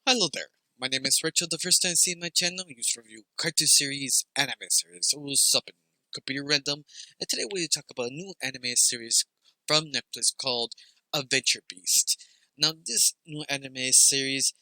Hello there. My name is Rachel. The first time seeing my channel, you used to review cartoon series, anime series. So what's up in Computer Random? And today we're going to talk about a new anime series from Netflix called Adventure Beast. Now, this new anime series,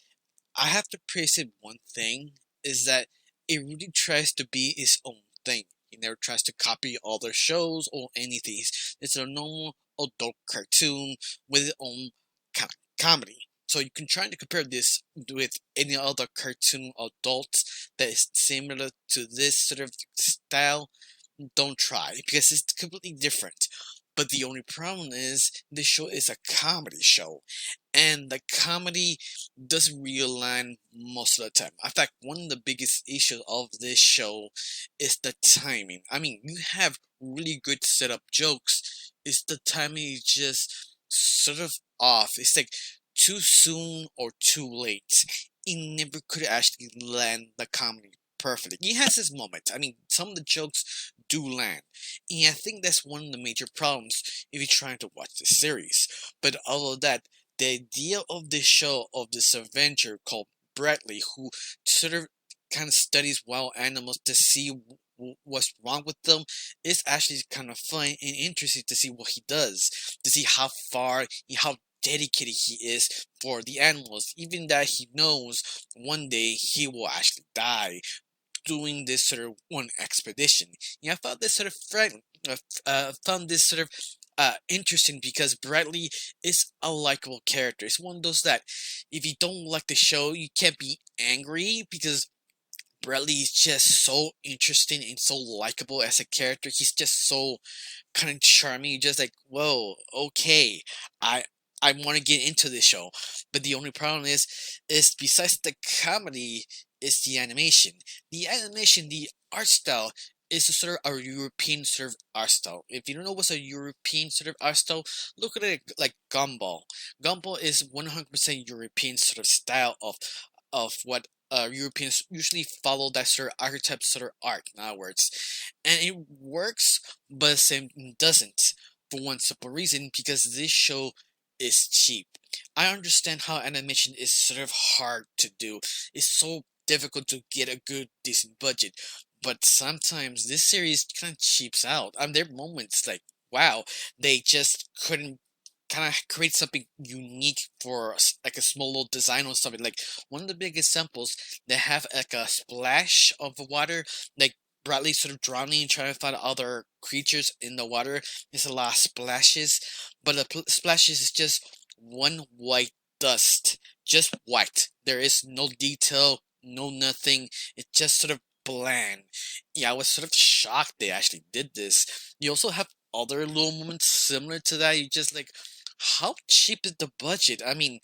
I have to praise it one thing, is that it really tries to be its own thing. It never tries to copy other shows or anything. It's a normal adult cartoon with its own kind of comedy. So you can try to compare this with any other cartoon adults that is similar to this sort of style. Don't try because it's completely different. But the only problem is this show is a comedy show, and the comedy doesn't really align most of the time. In fact, one of the biggest issues of this show is the timing. I mean, you have really good setup jokes. It's the timing is just sort of off. It's like too soon or too late. It never could actually land the comedy perfectly. He has his moments. I mean, some of the jokes do land. And I think that's one of the major problems if you're trying to watch the series. But other than that, the idea of this show, of this adventure called Bradley, who sort of kind of studies wild animals to see what's wrong with them, is actually kind of fun and interesting to see what he does, to see how far and how dedicated he is for the animals, even that he knows one day he will actually die doing this sort of one expedition. Yeah, I found this sort of found this sort of interesting because Bradley is a likable character. It's one of those that if you don't like the show, you can't be angry because Bradley is just so interesting and so likable as a character. He's just so kind of charming. You're just like, whoa, okay, I I want to get into this show. But the only problem is besides the comedy, is the animation. The animation, the art style is a sort of a European sort of art style. If you don't know what's a European sort of art style, look at it like Gumball. Gumball is 100% European sort of style of what Europeans usually follow, that sort of archetype sort of art, in other words. And it works, but the same doesn't, for one simple reason, because this show is cheap. I understand how animation is sort of hard to do. It's so difficult to get a good, decent budget. But sometimes this series kind of cheaps out. There are moments like, wow, they just couldn't kind of create something unique for like a small little design or something. Like one of the big examples, they have like a splash of water, like Bradley sort of drowning and trying to find other creatures in the water. There's a lot of splashes, but the splashes is just one white dust, just white. There is no detail, no nothing. It's just sort of bland. Yeah, I was sort of shocked they actually did this. You also have other little moments similar to that. You just like, how cheap is the budget? I mean,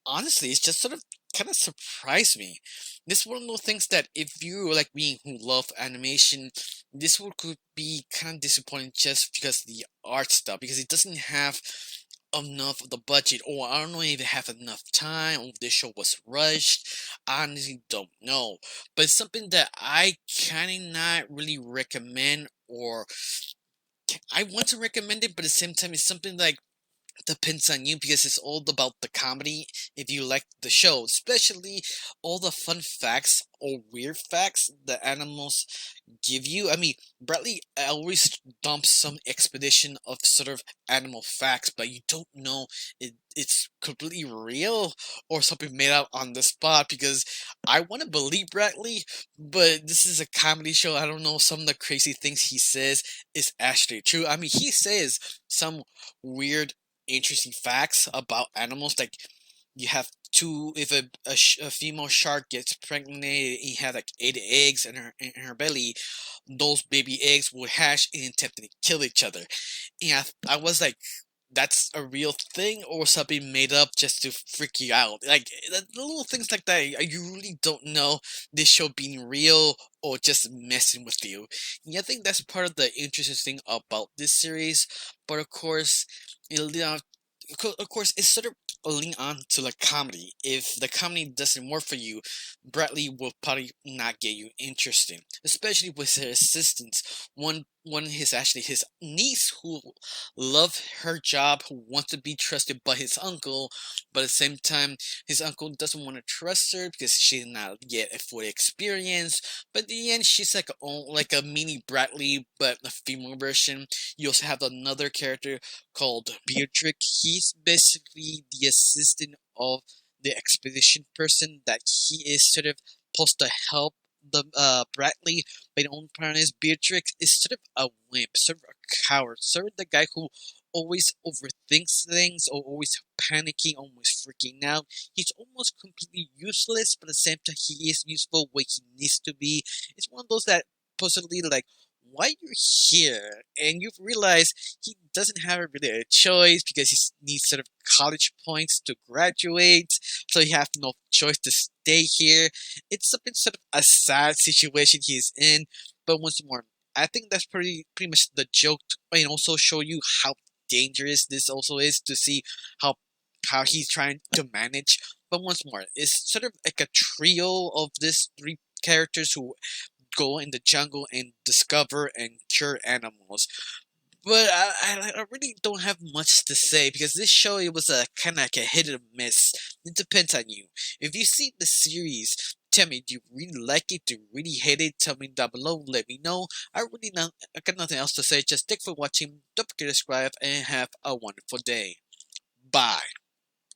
honestly, it's just sort of kind of surprised me. This one of those things that if you like me who love animation, this one could be kind of disappointing just because of the art style, because it doesn't have enough of the budget, or I don't know if it have enough time, or if this show was rushed. I honestly don't know. But it's something that I kind of not really recommend, or I want to recommend it, but at the same time, it's something like depends on you because it's all about the comedy if you like the show, especially all the fun facts or weird facts the animals give you. I mean, Bradley always dumps some expedition of sort of animal facts, but you don't know it's completely real or something made up on the spot, because I want to believe Bradley, but this is a comedy show. I don't know, some of the crazy things he says is actually true. I mean, he says some weird interesting facts about animals, like you have two, if a female shark gets pregnant and you have like 8 eggs in her belly, those baby eggs will hatch and attempt to kill each other. And I was like, that's a real thing or something made up just to freak you out? Like the little things like that, you really don't know this show being real or just messing with you. And I think that's part of the interesting thing about this series. But of course, it, of course, it's sort of lean on to the comedy. If the comedy doesn't work for you, Bradley will probably not get you interesting, especially with his assistants. One one of his niece who love her job, who wants to be trusted by his uncle, but at the same time his uncle doesn't want to trust her because she's not yet a fully experienced. But in the end, she's like like a mini Bradley, but a female version. You also have another character called Beatrix. He's basically the assistant of the expedition person that he is sort of supposed to help the Bradley. But the only problem is Beatrix is sort of a wimp, sort of a coward, sort of the guy who always overthinks things or always panicking, almost freaking out. He's almost completely useless, but at the same time he is useful where he needs to be. It's one of those that possibly like, why you're here, and you realize he doesn't have really a choice because he needs sort of college points to graduate, so he have no choice to stay here. It's something sort of a sad situation he's in, but once more, I think that's pretty much the joke, and also show you how dangerous this also is to see how he's trying to manage. But once more, it's sort of like a trio of these three characters who go in the jungle and discover and cure animals. But I really don't have much to say because this show, it was a kind of like a hit or miss. It depends on you. If you see the series, tell me, do you really like it? Do you really hate it? Tell me down below. Let me know. I got nothing else to say. Just thanks for watching. Don't forget to subscribe and have a wonderful day. Bye.